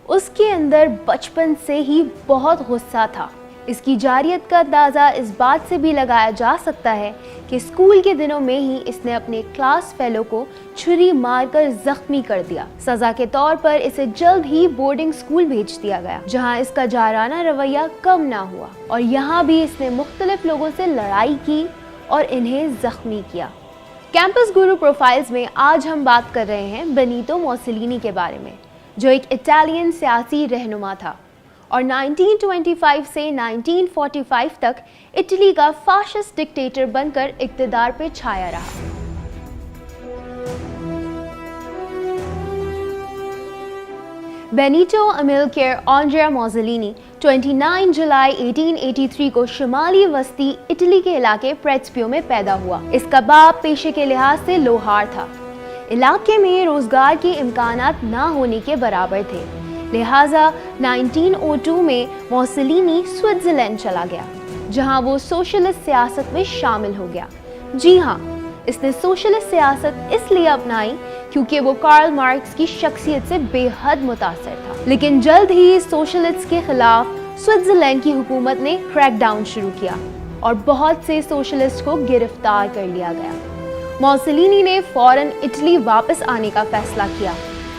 اس کے اندر بچپن سے ہی بہت غصہ تھا۔ اس کی جارحیت کا اندازہ اس بات سے بھی لگایا جا سکتا ہے کہ اسکول کے دنوں میں ہی اس نے اپنے کلاس فیلو کو چھری مار کر زخمی کر دیا۔ سزا کے طور پر اسے جلد ہی بورڈنگ اسکول بھیج دیا گیا، جہاں اس کا جارحانہ رویہ کم نہ ہوا، اور یہاں بھی اس نے مختلف لوگوں سے لڑائی کی اور انہیں زخمی کیا۔ کیمپس گورو پروفائلز میں آج ہم بات کر رہے ہیں بینیٹو موسولینی کے بارے میں، جو ایک اٹالین سیاسی رہنما تھا اور 1925 سے 1945 تک اٹلی کا فاشسٹ ڈکٹیٹر بن کر اقتدار پہ چھایا رہا۔ بینیٹو امیلکیر آنڈریا موسولینی 29 جولائی 1883 کو شمالی وسطی اٹلی کے علاقے پریٹسپیو میں پیدا ہوا۔ اس کا باپ پیشے کے لحاظ سے لوہار تھا۔ علاقے میں روزگار کے امکانات نہ ہونے کے برابر تھے، لہٰذا 1902 میں موسولینی سوئٹزرلینڈ چلا گیا، جہاں وہ سوشلسٹ سیاست میں شامل ہو گیا۔ جی ہاں، اس نے سوشلسٹ سیاست اس لیے اپنائی کیونکہ وہ کارل مارکس کی شخصیت سے بے حد متاثر تھا، لیکن جلد ہی سوشلسٹ کے خلاف سوئٹزرلینڈ کی حکومت نے کریک ڈاؤن شروع کیا اور بہت سے سوشلسٹ کو گرفتار کر لیا گیا۔ موسولینی نے فوراً اٹلی واپس آنے کا فیصلہ کیا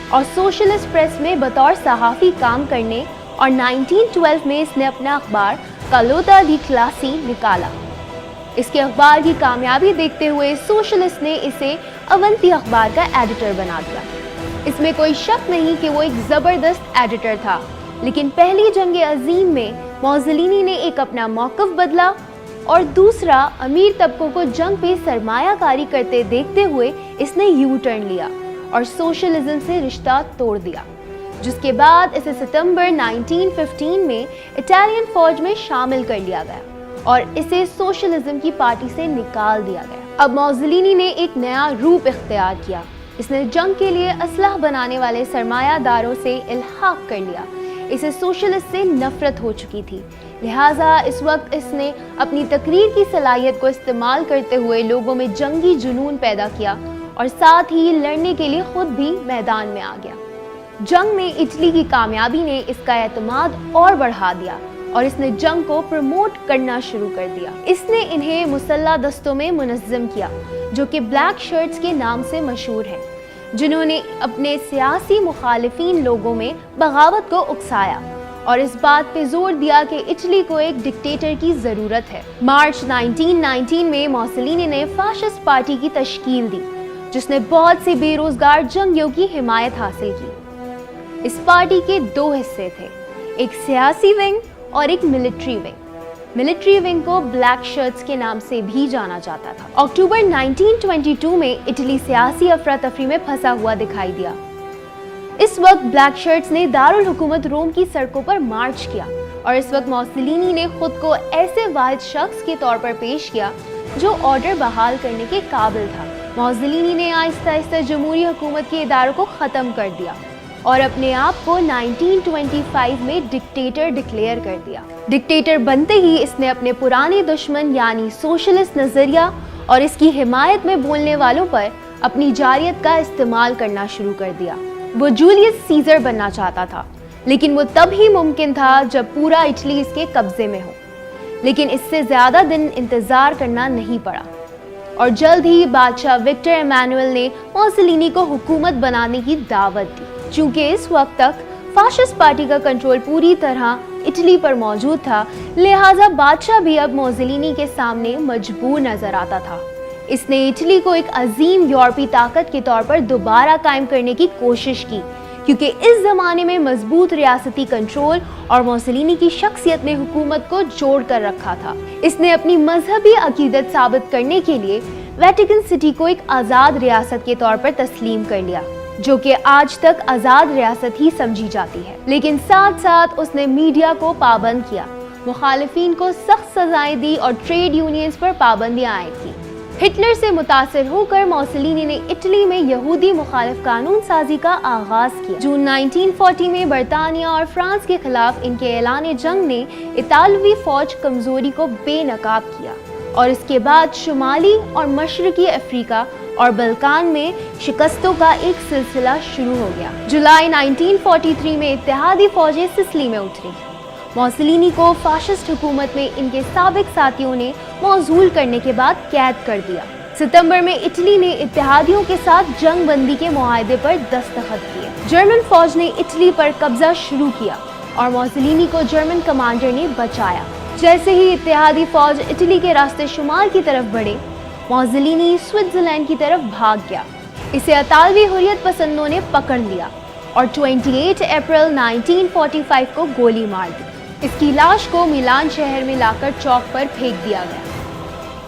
اور سوشلسٹ پریس میں بطور صحافی کام کرنے، اور 1912 میں اس نے اپنا اخبار کالوتا دی کلاسی نکالا۔ اس کے اخبار کی کامیابی دیکھتے ہوئے سوشلسٹ نے اسے اونتی اخبار کا ایڈیٹر بنا دیا۔ اس میں کوئی شک نہیں کہ وہ ایک زبردست ایڈیٹر تھا، لیکن پہلی جنگ عظیم میں موسولینی نے ایک اپنا موقف بدلا اور دوسرا، امیر طبقوں کو جنگ پہ سرمایہ کاری کرتے دیکھتے ہوئے اس نے یو ٹرن لیا اور سوشلزم سے رشتہ توڑ دیا، جس کے بعد اسے ستمبر 1915 میں اٹالین فوج میں شامل کر لیا گیا اور اسے سوشلزم کی پارٹی سے نکال دیا گیا۔ اب موسولینی نے ایک نیا روپ اختیار کیا۔ اس نے جنگ کے لیے اسلحہ بنانے والے سرمایہ داروں سے الحاق کر لیا۔ اسے سوشلسٹ سے نفرت ہو چکی تھی، لہٰذا اس وقت اس نے اپنی تقریر کی صلاحیت کو استعمال کرتے ہوئے لوگوں میں جنگی جنون پیدا کیا اور ساتھ ہی لڑنے کے لیے خود بھی میدان میں آ گیا۔ جنگ میں اٹلی کی کامیابی نے اس کا اعتماد اور بڑھا دیا اور اس نے جنگ کو پروموٹ کرنا شروع کر دیا۔ اس نے انہیں مسلح دستوں میں منظم کیا، جو کہ بلیک شرٹس کے نام سے مشہور ہیں، جنہوں نے اپنے سیاسی مخالفین لوگوں میں بغاوت کو اکسایا اور اس بات پہ زور دیا کہ اٹلی کو ایک ڈکٹیٹر کی ضرورت ہے۔ مارچ 1919 میں موسولینی نے فاشسٹ پارٹی کی تشکیل دی، جس نے بہت سے بے روزگار جنگیوں کی حمایت حاصل کی۔ اس پارٹی کے دو حصے تھے، ایک سیاسی ونگ اور ایک ملٹری ونگ۔ ملٹری ونگ کو بلیک شرٹس کے نام سے بھی جانا جاتا تھا۔ اکتوبر 1922 میں اٹلی سیاسی افراتفری میں پھنسا ہوا دکھائی دیا۔ اس وقت بلیک شرٹس نے دارالحکومت روم کی سڑکوں پر مارچ کیا اور اس وقت موسولینی نے خود کو ایسے واحد شخص کے طور پر پیش کیا جو آرڈر بحال کرنے کے قابل تھا۔ موسولینی نے آہستہ آہستہ جمہوری حکومت کے اداروں کو ختم کر دیا اور اپنے آپ کو 1925 میں ڈکٹیٹر ڈکلیئر کر دیا۔ ڈکٹیٹر بنتے ہی اس نے اپنے پرانے دشمن یعنی سوشلسٹ نظریہ اور اس کی حمایت میں بولنے والوں پر اپنی جارحیت کا استعمال کرنا شروع کر دیا۔ وہ جولیس سیزر بننا چاہتا تھا، لیکن وہ تب ہی ممکن تھا جب پورا اٹلی اس کے قبضے میں ہو، لیکن اس سے زیادہ دن انتظار کرنا نہیں پڑا اور جلد ہی بادشاہ وکٹر ایمانوئل نے موسولینی کو حکومت بنانے کی دعوت دی۔ چونکہ اس وقت تک فاشسٹ پارٹی کا کنٹرول پوری طرح اٹلی پر موجود تھا، لہٰذا بادشاہ بھی اب موسولینی کے سامنے مجبور نظر آتا تھا۔ اس نے اٹلی کو ایک عظیم یورپی طاقت کے طور پر دوبارہ قائم کرنے کی کوشش کی، کیونکہ اس زمانے میں مضبوط ریاستی کنٹرول اور موسولینی کی شخصیت نے حکومت کو جوڑ کر رکھا تھا۔ اس نے اپنی مذہبی عقیدت ثابت کرنے کے لیے ویٹیکن سٹی کو ایک آزاد ریاست کے طور پر تسلیم کر لیا، جو کہ آج تک آزاد ریاست ہی سمجھی جاتی ہے، لیکن ساتھ ساتھ اس نے میڈیا کو پابند کیا، مخالفین کو سخت سزائیں دی اور ٹریڈ یونینز پر پابندیاں عائد کی۔ ہٹلر سے متاثر ہو کر موسولینی نے اٹلی میں یہودی مخالف قانون سازی کا آغاز کیا۔ جون 1940 میں برطانیہ اور فرانس کے خلاف ان کے اعلان جنگ نے اطالوی فوج کمزوری کو بے نقاب کیا اور اس کے بعد شمالی اور مشرقی افریقہ اور بلکان میں شکستوں کا ایک سلسلہ شروع ہو گیا۔ جولائی 1943 میں اتحادی فوجیں سسلی میں اتری۔ موسولینی کو فاشسٹ حکومت میں ان کے سابق ساتھیوں نے معزول کرنے کے بعد قید کر دیا۔ ستمبر میں اٹلی نے اتحادیوں کے ساتھ جنگ بندی کے معاہدے پر دستخط کیے۔ جرمن فوج نے اٹلی پر قبضہ شروع کیا اور موسولینی کو جرمن کمانڈر نے بچایا۔ جیسے ہی اتحادی فوج اٹلی کے راستے شمال کی طرف بڑھے، موسولینی سوئٹزرلینڈ کی طرف بھاگ گیا۔ اسے اطالوی حریت پسندوں نے پکڑ لیا اور 28 اپریل 1945 کو گولی مار دی۔ اس کی لاش کو میلان شہر میں لا کر چوک پر پھینک دیا گیا۔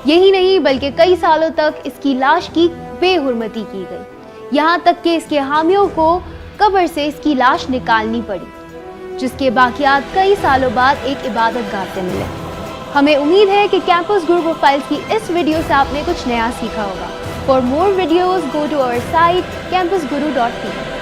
یہی نہیں بلکہ کئی سالوں تک اس کی لاش کی بے حرمتی کی گئی، یہاں تک کہ اس کے حامیوں کو قبر سے اس کی لاش نکالنی پڑی، جس کے باقیات کئی سالوں بعد ایک عبادت گاہ سے ملے۔ ہمیں امید ہے کہ کیمپس گرو پروفائلز کی اس ویڈیو سے آپ نے کچھ نیا سیکھا ہوگا۔ For more videos go to our site campusguru.in